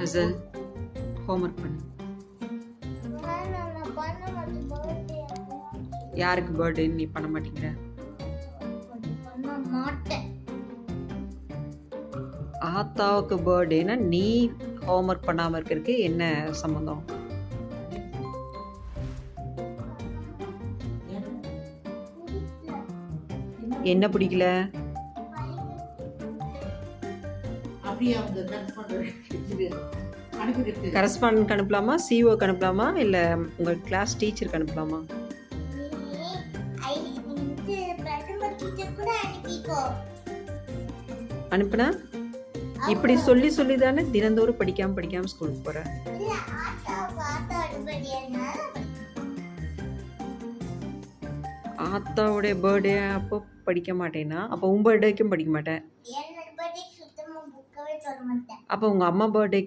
அசல் ஹோம்ஒர்க் பண்ணு. யாருக்கு பர்த்டேன்னு நீ பண்ண மாட்டேங்கிற? ஆத்தாவுக்கு பர்த்டேனா நீ ஹோம்ஒர்க் பண்ணாமல் இருக்கிறதுக்கு என்ன சம்மந்தம்? என்ன பிடிக்கல? கரஸ்பாண்டன்ட் அனுப்பலாமா, சிஓக்கு அனுப்பலாமா, இல்லை உங்கள் கிளாஸ் டீச்சருக்கு அனுப்பலாமா? அனுப்புனா இப்படி சொல்லி சொல்லி தானே தினந்தோறும் படிக்காம ஸ்கூலுக்கு போற. ஆத்தாவுடைய பர்த்டே அப்போ படிக்க மாட்டேன்னா அப்போ உன் பர்த்டேக்கும் படிக்க மாட்டேன். அப்போ உங்க அம்மா பர்த்டேக்கு